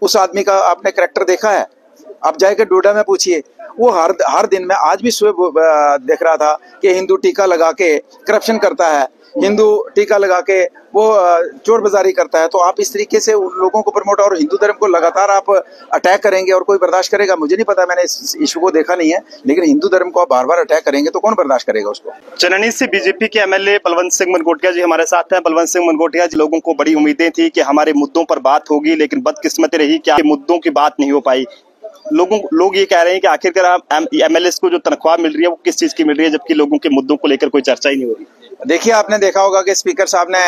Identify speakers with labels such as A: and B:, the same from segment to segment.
A: उस आदमी का आपने करैक्टर देखा है? आप जाके डोडा में पूछिए, वो हर दिन में आज भी सुबह देख रहा था कि हिंदू टीका लगा के करप्शन करता है, हिंदू टीका लगा के वो चोर बाजारी करता है। तो आप इस तरीके से उन लोगों को प्रमोट और हिंदू धर्म को लगातार आप अटैक करेंगे और कोई बर्दाश्त करेगा? मुझे नहीं पता, मैंने इस इशू को देखा नहीं है, लेकिन हिंदू धर्म को आप बार बार अटैक करेंगे तो कौन बर्दाश्त करेगा उसको?
B: चननी से बीजेपी के एमएलए बलवंत सिंह मनकोटिया जी हमारे साथ हैं। बलवंत सिंह मनकोटिया जी, लोगों को बड़ी उम्मीदें थी कि हमारे मुद्दों पर बात होगी, लेकिन बदकिस्मती रही कि मुद्दों की बात नहीं हो पाई। लोग ये कह रहे हैं कि आखिरकार एमएलए को जो तनख्वाह मिल रही है वो किस चीज की मिल रही है, जबकि लोगों के मुद्दों को लेकर कोई चर्चा ही नहीं हो रही।
A: देखिए, आपने देखा होगा कि स्पीकर साहब ने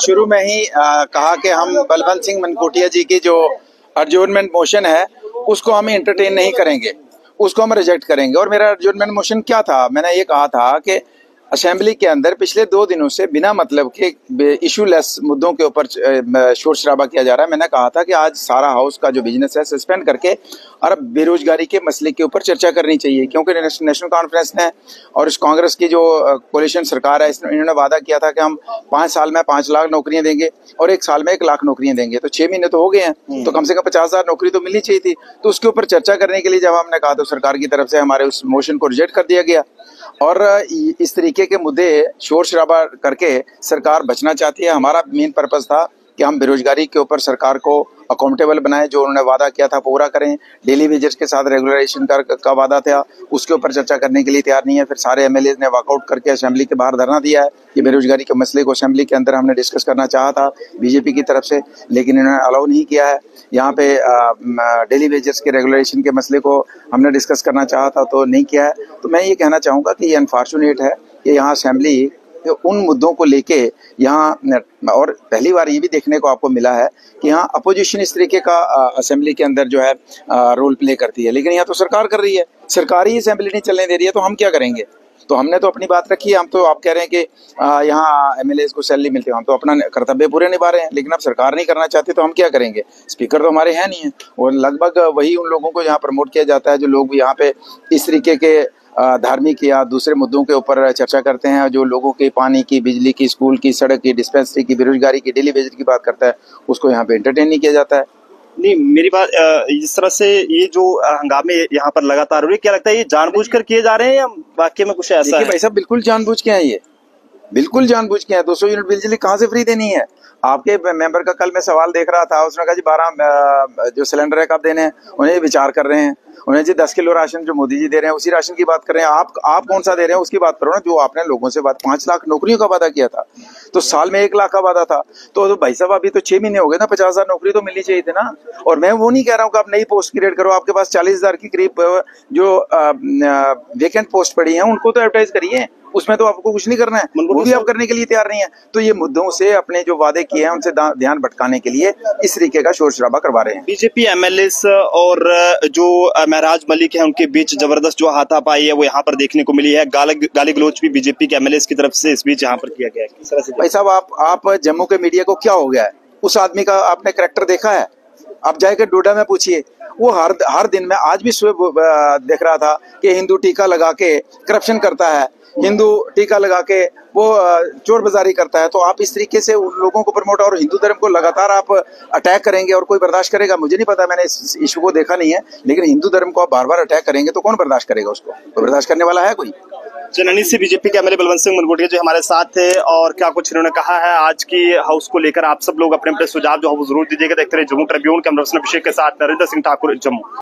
A: शुरू में ही कहा कि हम बलवंत सिंह मनकोटिया जी की जो एडजॉर्नमेंट मोशन है उसको हम एंटरटेन नहीं करेंगे, उसको हम रिजेक्ट करेंगे। और मेरा एडजॉर्नमेंट मोशन क्या था? मैंने ये कहा था कि असेंबली के अंदर पिछले 2 दिनों से बिना मतलब के इशूलेस मुद्दों के ऊपर शोर शराबा किया जा रहा है। मैंने कहा था कि आज सारा हाउस का जो बिजनेस है सस्पेंड करके और बेरोजगारी के मसले के ऊपर चर्चा करनी चाहिए, क्योंकि नेशनल कॉन्फ्रेंस ने और इस कांग्रेस की जो कोalition सरकार है इन्होंने वादा किया था कि हम 5 साल में 5 लाख नौकरियां देंगे और 1 साल में 1 लाख नौकरियां देंगे। तो 6 महीने तो हो गए हैं, तो कम से कम 50,000 नौकरी तो मिलनी चाहिए थी। तो उसके ऊपर चर्चा करने के लिए जब हमने कहा तो सरकार की तरफ से हमारे उस मोशन को रिजेक्ट कर दिया गया। और इस तरीके के मुद्दे शोर शराबा करके सरकार बचना चाहती है। हमारा मेन पर्पस था कि हम बेरोजगारी के ऊपर सरकार को अकाउंटेबल बनाएं, जो उन्होंने वादा किया था पूरा करें। डेली वेजेस के साथ रेगुलराइजेशन का वादा था, उसके ऊपर चर्चा करने के लिए तैयार नहीं है। फिर सारे एमएलए ने वॉकआउट करके असेंबली के बाहर धरना दिया है। ये बेरोजगारी के मसले को असेंबली के अंदर हमने डिस्कस करना चाहा था बीजेपी की तरफ से, लेकिन इन्होंने अलाउ नहीं किया है। यहाँ पे डेली वेजेस के रेगुलराइजेशन के मसले को हमने डिस्कस करना चाहा था तो नहीं किया है। तो मैं ये कहना चाहूँगा कि ये अनफॉर्चुनेट है कि यहाँ असेंबली उन मुद्दों को लेके यहाँ, और पहली बार ये भी देखने को आपको मिला है कि यहाँ अपोजिशन इस तरीके का असेंबली के अंदर जो है रोल प्ले करती है, लेकिन यहाँ तो सरकार कर रही है। सरकार ही असेंबली नहीं चलने दे रही है, तो हम क्या करेंगे? तो हमने तो अपनी बात रखी है। हम तो, आप कह रहे हैं कि यहाँ एमएलए को सैलरी मिलती है, हम तो अपना कर्तव्य पूरे निभा रहे हैं, लेकिन अब सरकार नहीं करना चाहती तो हम क्या करेंगे? स्पीकर तो हमारे हैं नहीं है, और लगभग वही उन लोगों को यहाँ प्रमोट किया जाता है जो लोग यहाँ पे इस तरीके के धार्मिक या दूसरे मुद्दों के ऊपर चर्चा करते हैं, जो लोगों के पानी की, बिजली की, स्कूल की, सड़क की, डिस्पेंसरी की, बेरोजगारी की, डेली वेजेस की बात करता है, उसको यहाँ पे एंटरटेन नहीं किया जाता है।
B: नहीं, मेरी बात इस तरह से ये जो हंगामे यहाँ पर लगातार हो रहे, क्या लगता है ये जानबूझकर किए जा रहे हैं या वाकई में कुछ ऐसा है?
A: भाई साहब, बिल्कुल जानबूझ के हैं, ये बिल्कुल जानबूझ के हैं। 200 यूनिट बिजली कहाँ से फ्री देनी है? आपके मेंबर का कल मैं सवाल देख रहा था, उसने कहा जी 12 जो सिलेंडर है कब देने हैं, उन्हें विचार कर रहे हैं। उन्हें जी 10 किलो राशन जो मोदी जी दे रहे हैं उसी राशन की बात कर रहे हैं। आप कौन सा दे रहे हैं उसकी बात करो ना। जो आपने लोगों से 5 लाख नौकरियों का वादा किया था, तो साल में 1 लाख का वादा था। तो भाई साहब अभी तो 6 महीने हो गए ना, 50,000 नौकरी तो मिलनी चाहिए थी ना। और मैं वो नहीं कह रहा हूँ कि आप नई पोस्ट क्रिएट करो। आपके पास 40,000 की करीब जो वेकेंट पोस्ट पड़ी है उनको तो एडवर्टाइज करिए, उसमें तो आपको कुछ नहीं करना है, वो भी आप करने के लिए तैयार नहीं है। तो ये मुद्दों से अपने जो वादे किए हैं उनसे ध्यान भटकाने के लिए इस तरीके का शोर शराबा करवा रहे हैं।
B: बीजेपी एमएलए और जो महराज मलिक है उनके बीच जबरदस्त जो हाथापाई है वो यहाँ पर देखने को मिली है। गाली गलौज भी बीजेपी के एमएलए की तरफ से इस बीच यहाँ पर किया गया है। किस तरह से
A: भाई साहब, आप जम्मू के मीडिया को क्या हो गया है? उस आदमी का आपने करैक्टर देखा है? आप जाके डोडा में पूछिए, वो हर दिन में आज भी सुबह देख रहा था कि हिंदू टीका लगा के करप्शन करता है, हिंदू टीका लगा के वो चोर बाजारी करता है। तो आप इस तरीके से उन लोगों को प्रमोट और हिंदू धर्म को लगातार आप अटैक करेंगे और कोई बर्दाश्त करेगा? मुझे नहीं पता, मैंने इस इशू को देखा नहीं है, लेकिन हिंदू धर्म को आप बार बार अटैक करेंगे तो कौन बर्दाश्त करेगा उसको? कोई बर्दाश्त करने वाला है कोई?
B: चननी से बीजेपी के एमएलए बलवंत सिंह मनकोटिया जो हमारे साथ थे, और क्या कुछ इन्होंने कहा है आज की हाउस को लेकर। आप सब लोग अपने अपने सुझाव जो है वो जरूर दीजिएगा। देखते रहिए जम्मू ट्रिब्यून। कैमरा पर्सन अभिषेक के साथ नरेंद्र सिंह ठाकुर, जम्मू।